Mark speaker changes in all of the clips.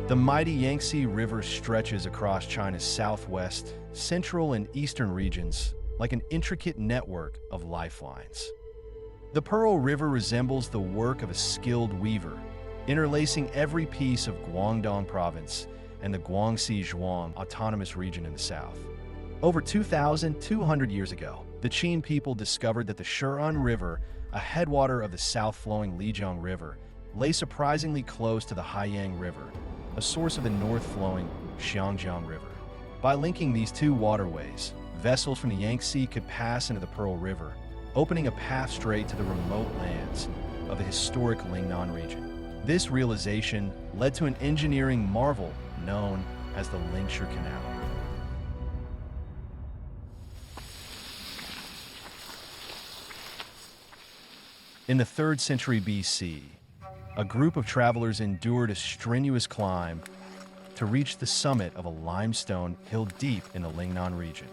Speaker 1: The mighty Yangtze River stretches across China's southwest, central, and eastern regions like an intricate network of lifelines. The Pearl River resembles the work of a skilled weaver, interlacing every piece of Guangdong Province and the Guangxi Zhuang Autonomous Region in the south. Over 2,200 years ago, the Qin people discovered that the Shu'an River, a headwater of the south-flowing Lijiang River, lay surprisingly close to the Haiyang River, a source of the north-flowing Xiangjiang River. By linking these two waterways, vessels from the Yangtze could pass into the Pearl River, opening a path straight to the remote lands of the historic Lingnan region. This realization led to an engineering marvel known as the Lingqu Canal. In the 3rd century BC, a group of travelers endured a strenuous climb to reach the summit of a limestone hill deep in the Lingnan region.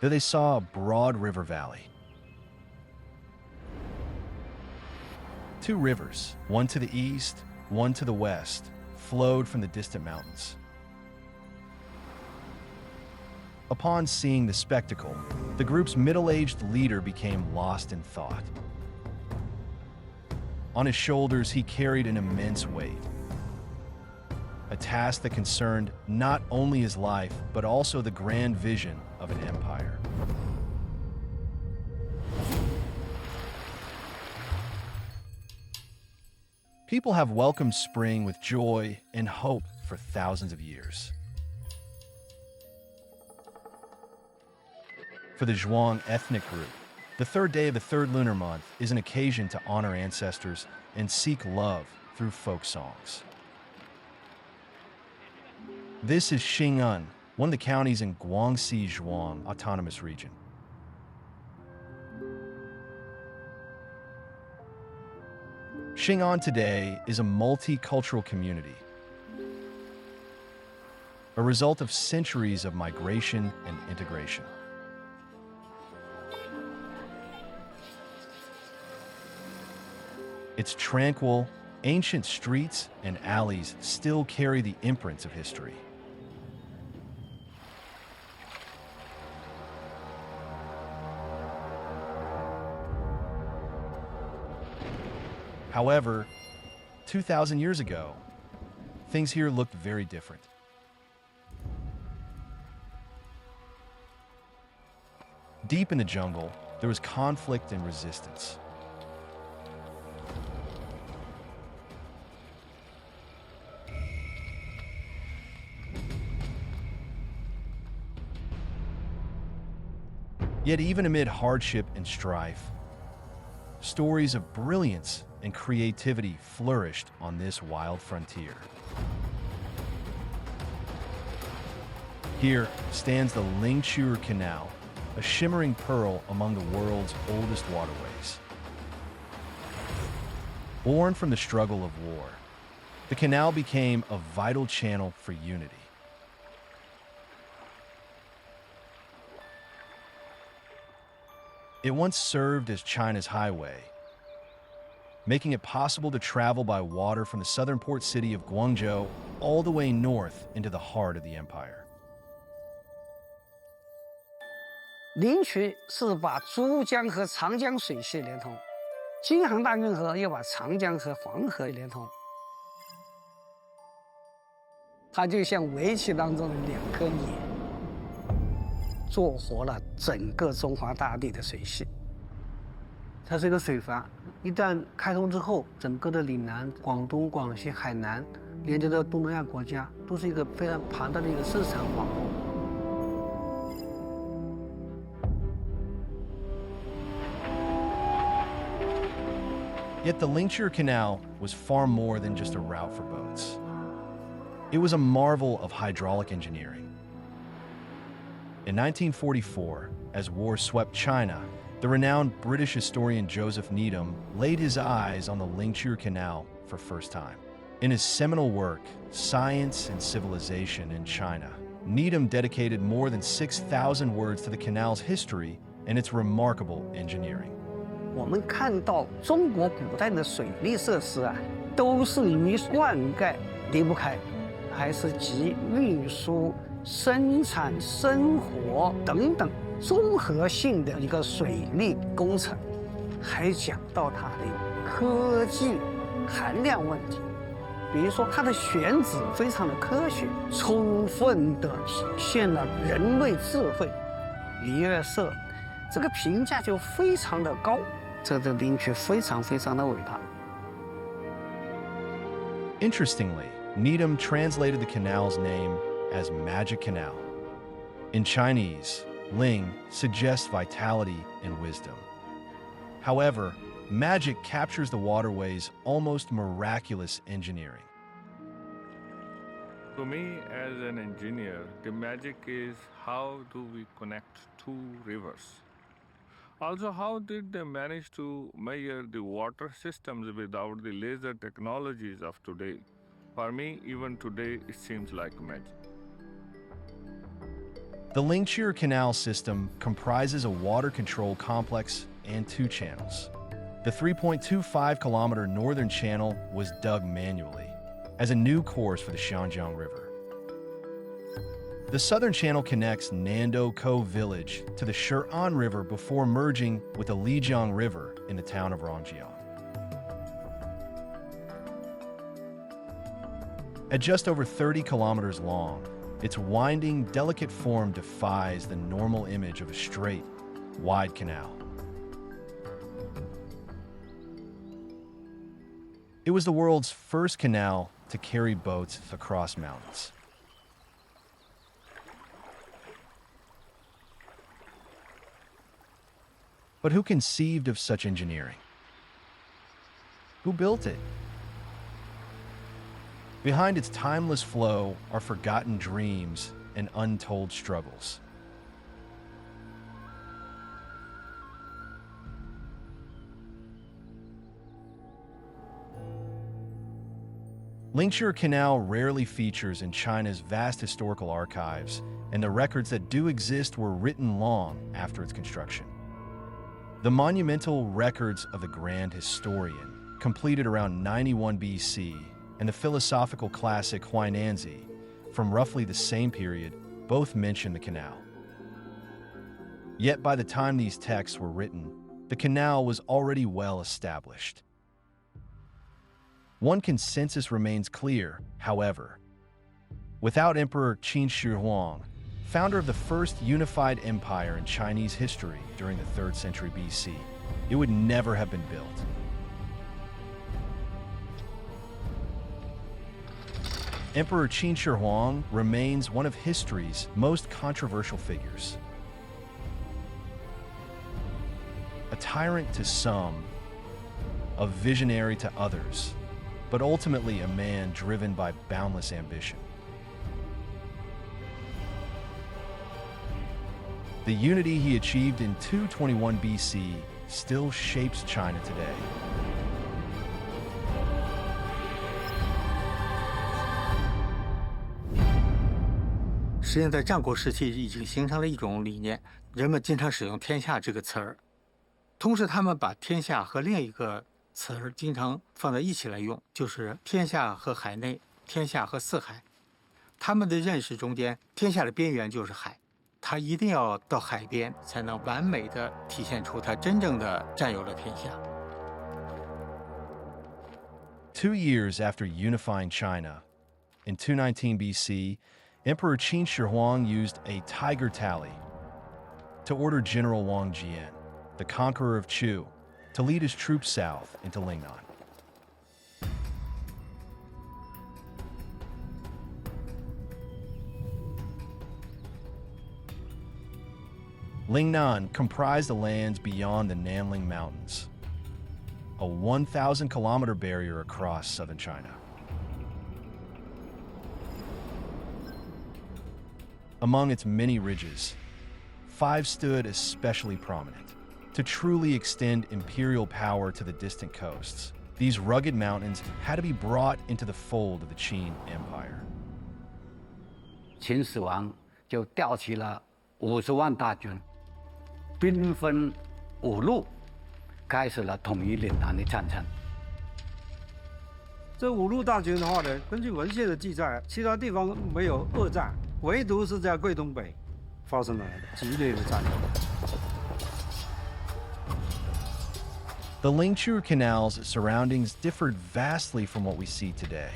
Speaker 1: There they saw a broad river valley. Two rivers, one to the east, one to the west, flowed from the distant mountains. Upon seeing the spectacle, the group's middle-aged leader became lost in thought. On his shoulders, he carried an immense weight, a task that concerned not only his life, but also the grand vision of an empire. People have welcomed spring with joy and hope for thousands of years. For the Zhuang ethnic group, the 3rd day of the 3rd lunar month is an occasion to honor ancestors and seek love through folk songs. This is Xing'an, one of the counties in Guangxi Zhuang Autonomous Region. Xing'an today is a multicultural community, a result of centuries of migration and integration. Its tranquil, ancient streets and alleys still carry the imprints of history. However, 2,000 years ago, things here looked very different. Deep in the jungle, there was conflict and resistance. Yet even amid hardship and strife, stories of brilliance and creativity flourished on this wild frontier. Here stands the Lingqu Canal, a shimmering pearl among the world's oldest waterways. Born from the struggle of war, the canal became a vital channel for unity. It once served as China's highway, making it possible to travel by water from the southern port city of Guangzhou all the way north into the heart of the empire.
Speaker 2: 灵渠是把珠江和长江水系连通，京杭大运河又把长江和黄河连通，它就像围棋当中的2颗眼，做活了整个中华大地的水系。
Speaker 3: 它是一个水阀，一旦开通之后，整个的岭南、广东、广西、海南，连接到东南亚国家，都是一个非常庞大的一个生产网络。
Speaker 1: Yet the Lingqu Canal was far more than just a route for boats. It was a marvel of hydraulic engineering. In 1944, as war swept China, the renowned British historian Joseph Needham laid his eyes on the Lingqu Canal for first time. In his seminal work, Science and Civilization in China, Needham dedicated more than 6,000 words to the canal's history and its remarkable engineering.
Speaker 2: 我们看到中国古代的水利设施啊，都是与灌溉离不开，还是集运输、生产、生活等等综合性的一个水利工程，还讲到它的科技含量问题。比如说，它的选址非常的科学，充分的体现了人类智慧。礼乐社这个评价就非常的高，这个领区非常非常的伟大。
Speaker 1: Interestingly, Needham translated the canal's name as Magic Canal. In Chinese, Ling suggests vitality and wisdom. However, magic captures the waterway's almost miraculous engineering.
Speaker 4: To me, as an engineer, the magic is how do we connect two rivers? Also, how did they manage to measure the water systems without the laser technologies of today? For me, even today, it seems like magic.
Speaker 1: The Lingqu Canal system comprises a water control complex and 2 channels. The 3.25-kilometer northern channel was dug manually as a new course for the Shanjiang River. The southern channel connects Nando Ko village to the Shi'an River before merging with the Lijiang River in the town of Rongjiang. At just over 30 kilometers long, its winding, delicate form defies the normal image of a straight, wide canal. It was the world's first canal to carry boats across mountains. But who conceived of such engineering? Who built it? Behind its timeless flow are forgotten dreams and untold struggles. Lingqu Canal rarely features in China's vast historical archives, and the records that do exist were written long after its construction. The monumental records of the Grand Historian, completed around 91 BC, and the philosophical classic Huainanzi, from roughly the same period, both mention the canal. Yet by the time these texts were written, the canal was already well established. One consensus remains clear, however. Without Emperor Qin Shi Huang, founder of the first unified empire in Chinese history during the 3rd century BC, it would never have been built. Emperor Qin Shi Huang remains one of history's most controversial figures. A tyrant to some, a visionary to others, but ultimately a man driven by boundless ambition. The unity he achieved in 221 BC still shapes China today.
Speaker 5: 实际上，在战国时期已经形成了一种理念，人们经常使用"天下"这个词儿，同时他们把"天下"和另一个词儿经常放在一起来用，就是"天下"和海内、"天下"和四海。他们的认识中间，天下的边缘就是海，他一定要到海边才能完美的体现出他真正的占有了天下。
Speaker 1: 2 years after unifying China, in 219 BC, Emperor Qin Shi Huang used a tiger tally to order General Wang Jian, the conqueror of Chu, to lead his troops south into Lingnan. Lingnan comprised the lands beyond the Nanling Mountains, a 1,000-kilometer barrier across southern China. Among its many ridges, 5 stood especially prominent. To truly extend imperial power to the distant coasts, these rugged mountains had to be brought into the fold of the Qin Empire.
Speaker 2: 秦始皇就调集了50万大军，兵分5路，开始了统一岭南的战争。
Speaker 3: 这5路大军的话呢，根据文献的记载，其他地方没有恶战，唯独是在桂东北发生了激烈的战斗。
Speaker 1: The Lingqu Canal's surroundings differed vastly from what we see today.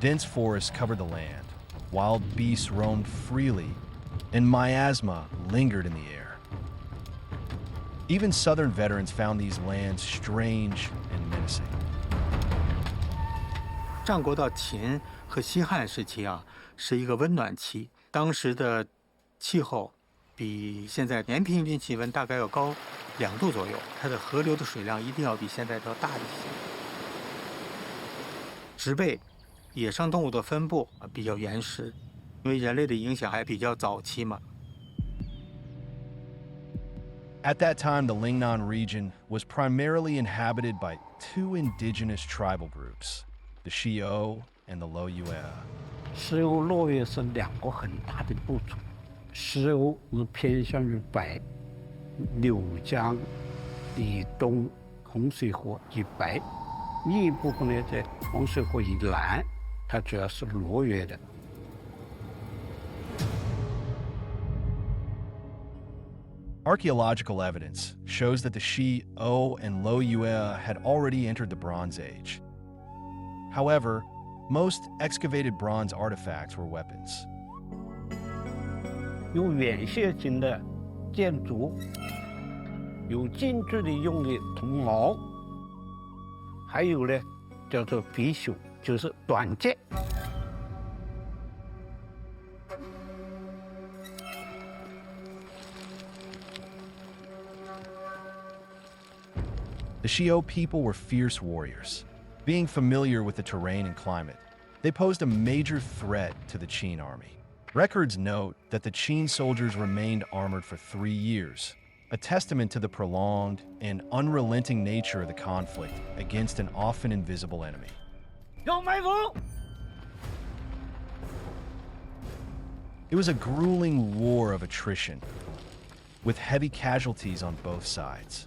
Speaker 1: Dense forests covered the land, wild beasts roamed freely, and miasma lingered in the air. Even Southern veterans found these lands strange and menacing.
Speaker 5: 战国到秦和西汉时期啊，是一个温暖期，当时的气候比现在年平均气温大概要高2度左右，它的河流的水量一定要比现在要大一些。植被、野生动物的分布比较原始，因为人类的影响还比较早期嘛。
Speaker 1: At that time, the Lingnan region was primarily inhabited by 2 indigenous tribal groups, the Xiou and the Loyue.
Speaker 2: 石欧、洛越是2个很大的部族。石欧是偏向于北，柳江以东，洪水河以北；另一部分呢，在洪水河以南，它主要是罗越的。
Speaker 1: Archaeological evidence shows that the Xiou and Loyue had already entered the Bronze Age. However, most excavated bronze artifacts were weapons.
Speaker 2: 有圆楔形的建筑，有近距离用的铜矛，还有呢叫做匕首，就是短剑。
Speaker 1: The Xiou people were fierce warriors. Being familiar with the terrain and climate, they posed a major threat to the Qin army. Records note that the Qin soldiers remained armored for 3 years, a testament to the prolonged and unrelenting nature of the conflict against an often invisible enemy. It was a grueling war of attrition, with heavy casualties on both sides.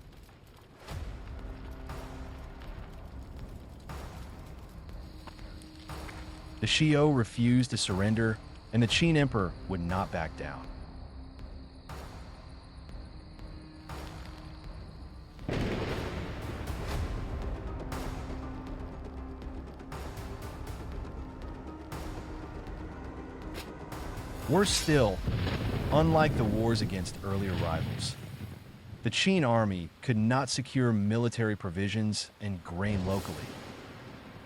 Speaker 1: The Xiou refused to surrender, and the Qin emperor would not back down. Worse still, unlike the wars against earlier rivals, the Qin army could not secure military provisions and grain locally,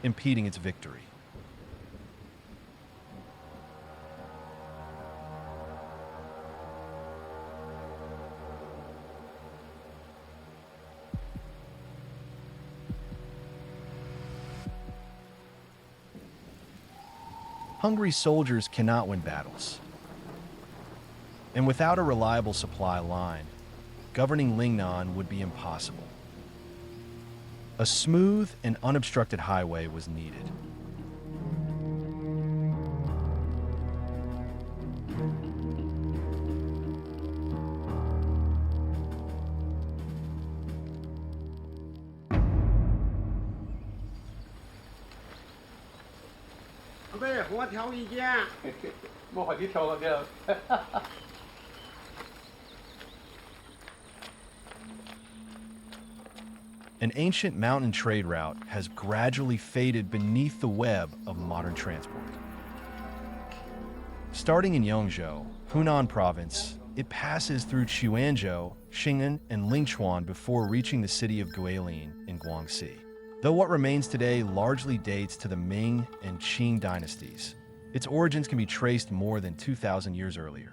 Speaker 1: impeding its victory. Hungry soldiers cannot win battles. And without a reliable supply line, governing Lingnan would be impossible. A smooth and unobstructed highway was needed. An ancient mountain trade route has gradually faded beneath the web of modern transport. Starting in Yangzhou, Hunan province, it passes through Quanzhou, Xing'an, and Lingchuan before reaching the city of Guilin in Guangxi. Though what remains today largely dates to the Ming and Qing dynasties, its origins can be traced more than 2,000 years earlier.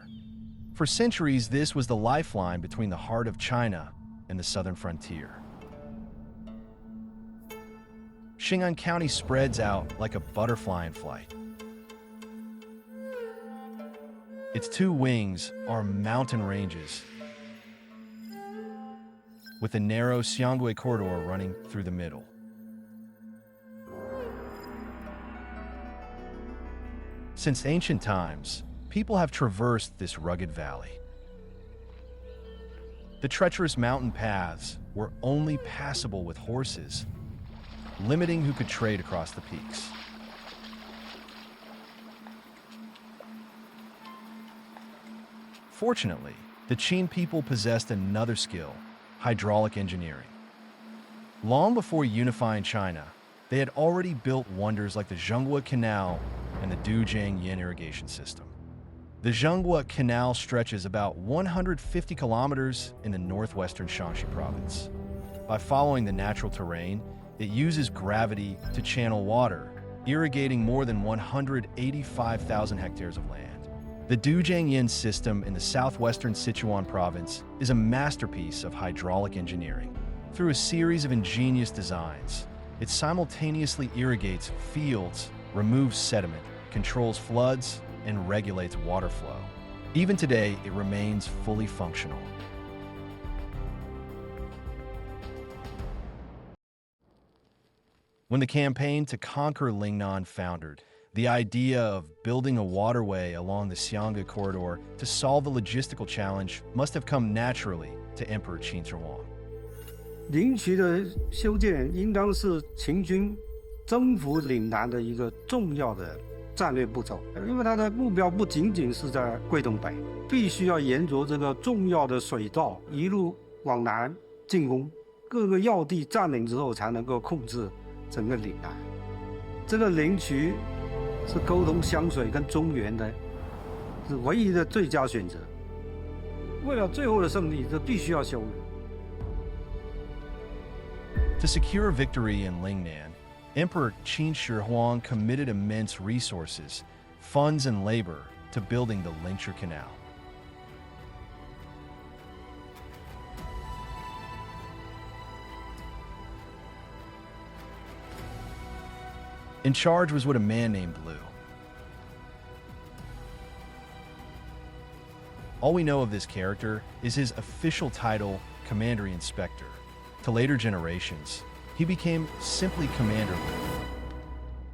Speaker 1: For centuries, this was the lifeline between the heart of China and the southern frontier. Xing'an County spreads out like a butterfly in flight. Its 2 wings are mountain ranges, with a narrow Xiangwei corridor running through the middle. Since ancient times, people have traversed this rugged valley. The treacherous mountain paths were only passable with horses, limiting who could trade across the peaks. Fortunately, the Qin people possessed another skill, hydraulic engineering. Long before unifying China, they had already built wonders like the Yangtze Canal and the Dujiangyan irrigation system. The Yangtze Canal stretches about 150 kilometers in the northwestern Shaanxi province. By following the natural terrain, it uses gravity to channel water, irrigating more than 185,000 hectares of land. The Dujiangyan system in the southwestern Sichuan province is a masterpiece of hydraulic engineering. Through a series of ingenious designs, it simultaneously irrigates fields, removes sediment, controls floods, and regulates water flow. Even today, it remains fully functional. When the campaign to conquer Lingnan foundered, the idea of building a waterway along the Xiangge corridor to solve the logistical challenge must have come naturally to Emperor Qin Shi Huang.
Speaker 3: 灵渠的修建应当是秦军征服岭南的一个重要的战略步骤，因为它的目标不仅仅是在桂东北，必须要沿着这个重要的水道一路往南进攻，各个要地占领之后，才能够控制整个岭南。这个灵渠是沟通湘水跟中原的，是唯一的最佳选择。为了最后的胜利，这必须要修。
Speaker 1: To secure victory in Lingnan, Emperor Qin Shi Huang committed immense resources, funds, and labor to building the Lingqu Canal. In charge was what a man named Lu. All we know of this character is his official title, Commander-Inspector. To later generations, he became simply Commander Lu.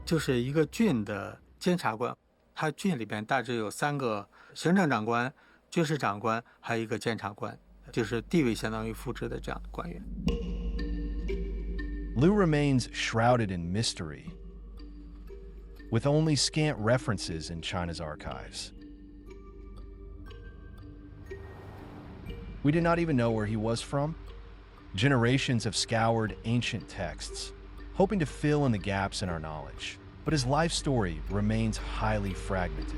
Speaker 5: 就是一个郡的监察官，他郡里边大致有3个行政长官、军事长官，还有一个监察官，就是地位相当于副职的这样的官员。
Speaker 1: Lu remains shrouded in mystery, with only scant references in China's archives. We did not even know where he was from. Generations have scoured ancient texts, hoping to fill in the gaps in our knowledge, but his life story remains highly fragmented.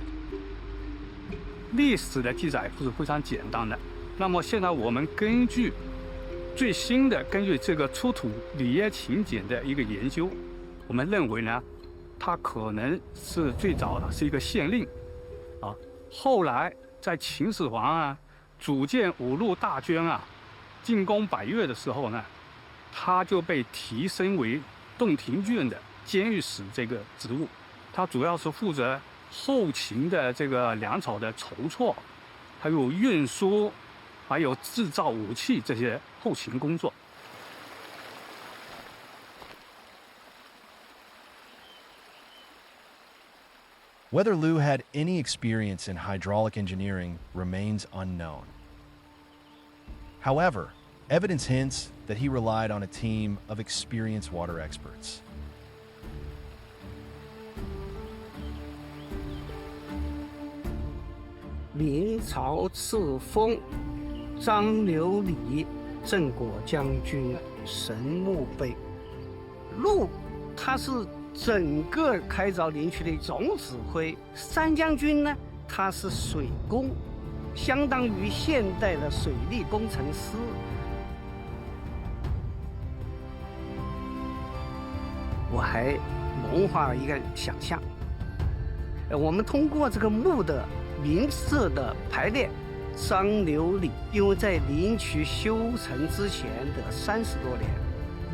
Speaker 6: 历史的记载是非常简单的，那么现在我们根据最新的这个出土里耶秦简的一个研究，我们认为呢，它可能是最早的是一个县令，后来在秦始皇啊组建5路大军啊进攻百越的时候呢，他就被提升为洞庭郡的监狱使这个职务，他主要是负责后勤的这个粮草的筹措，还有运输，还有制造武器这些后勤工作。
Speaker 1: Whether Lu had any experience in hydraulic engineering remains unknown. However, evidence hints that he relied on a team of experienced water experts.
Speaker 2: 明朝赐封张留礼镇国将军、神木碑。陆他是整个开凿灵渠的总指挥，三将军呢，他是水工，相当于现代的水利工程师。我还萌化了一个想象，我们通过这个墓的名字的排列，张留礼，因为在灵渠修成之前的30多年，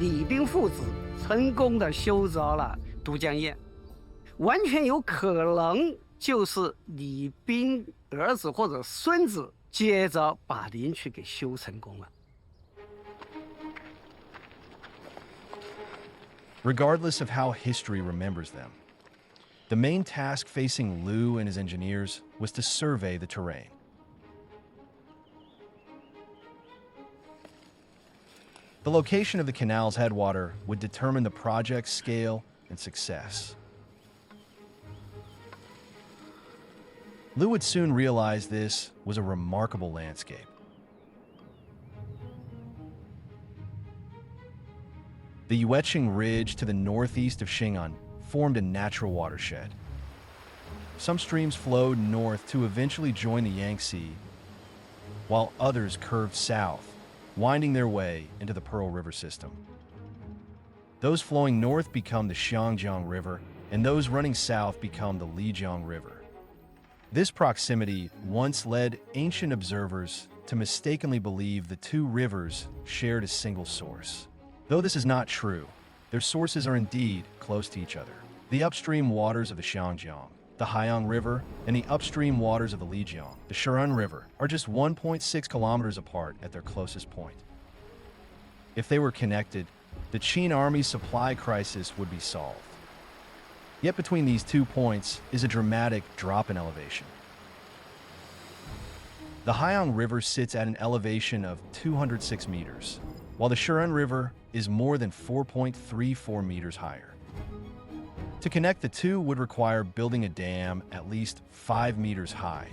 Speaker 2: 李冰父子成功的修凿了都江堰，完全有可能就是李冰儿子或者孙子接着把灵渠给修成功了。
Speaker 1: Regardless of how history remembers them, the main task facing Lu and his engineers was to survey the terrain. The location of the canal's headwater would determine the project's scale and success. Liu would soon realize this was a remarkable landscape. The Yueqing Ridge to the northeast of Xing'an formed a natural watershed. Some streams flowed north to eventually join the Yangtze, while others curved south, winding their way into the Pearl River system. Those flowing north become the Xiangjiang River, and those running south become the Lijiang River. This proximity once led ancient observers to mistakenly believe the two rivers shared a single source. Though this is not true, their sources are indeed close to each other. The upstream waters of the Xiangjiang, the Haiyang River, and the upstream waters of the Lijiang, the Shirun River, are just 1.6 kilometers apart at their closest point. If they were connected, the Qin army's supply crisis would be solved. Yet between these 2 points is a dramatic drop in elevation. The Haiyang River sits at an elevation of 206 meters, while the Shirun River is more than 4.34 meters higher. To connect the two would require building a dam at least 5 meters high,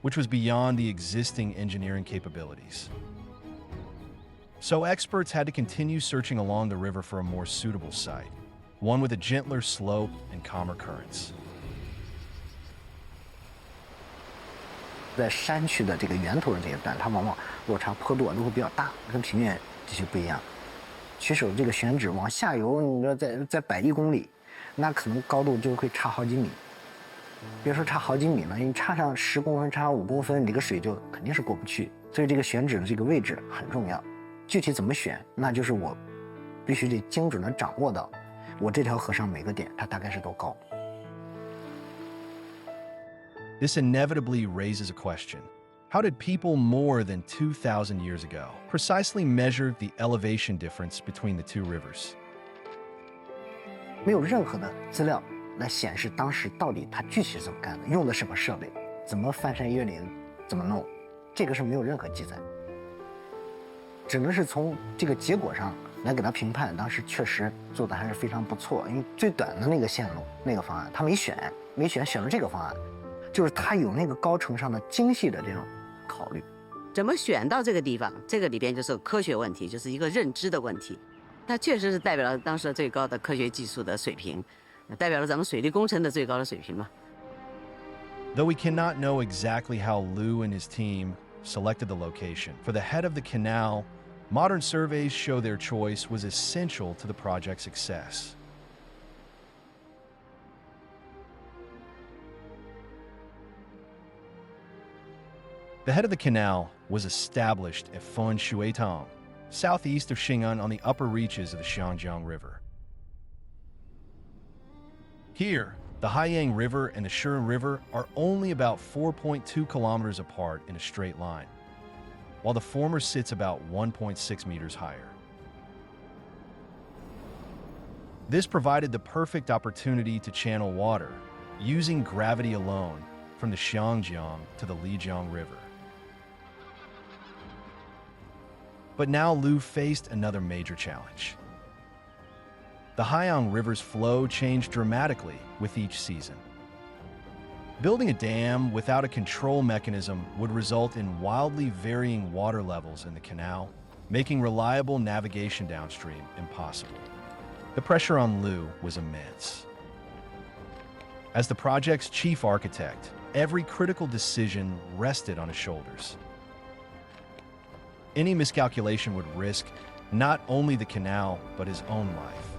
Speaker 1: which was beyond the existing engineering capabilities. So experts had to continue searching along the river for a more suitable site, one with a gentler slope and calmer currents.
Speaker 2: 在山区的这个源头的这一段，它往往落差坡度都会比较大，跟平原地区不一样。取手这个选址往下游，你说在100亿公里，那可能高度就会差好几米。别说差好几米了，你差上10公分、差上5公分，你这个水就肯定是过不去。所以这个选址的这个位置很重要。具体怎么选，那就是我必须得精准的掌握到我这条河上每个点它大概是多高。
Speaker 1: This inevitably raises a question. How did people more than 2,000 years ago precisely measure the elevation difference between the two rivers?
Speaker 2: 没有任何的资料来显示当时到底它具体是怎么干的，用的什么设备，怎么翻山越岭，怎么弄，这个是没有任何记载。只能是从这个结果上来给它评判，当时确实做的还是非常不错。因为最短的那个线路那个方案，他没选了这个方案。 就是它有那个高程上的精细的这种考虑，
Speaker 7: 怎么选到这个地方？这个里边就是科学问题，就是一个认知的问题。它确实是代表了当时最高的科学技术的水平，代表了咱们水利工程的最高的水平嘛。
Speaker 1: Though we cannot know exactly how Liu and his team selected the location for the head of the canal, modern surveys show their choice was essential to the project's success. The head of the canal was established at Fenshuitang, southeast of Xing'an on the upper reaches of the Xiangjiang River. Here, the Haiyang River and the Shirun River are only about 4.2 kilometers apart in a straight line, while the former sits about 1.6 meters higher. This provided the perfect opportunity to channel water, using gravity alone, from the Xiangjiang to the Lijiang River. But now Liu faced another major challenge. The Haiyang River's flow changed dramatically with each season. Building a dam without a control mechanism would result in wildly varying water levels in the canal, making reliable navigation downstream impossible. The pressure on Liu was immense. As the project's chief architect, every critical decision rested on his shoulders. Any miscalculation would risk not only the canal, but his own life.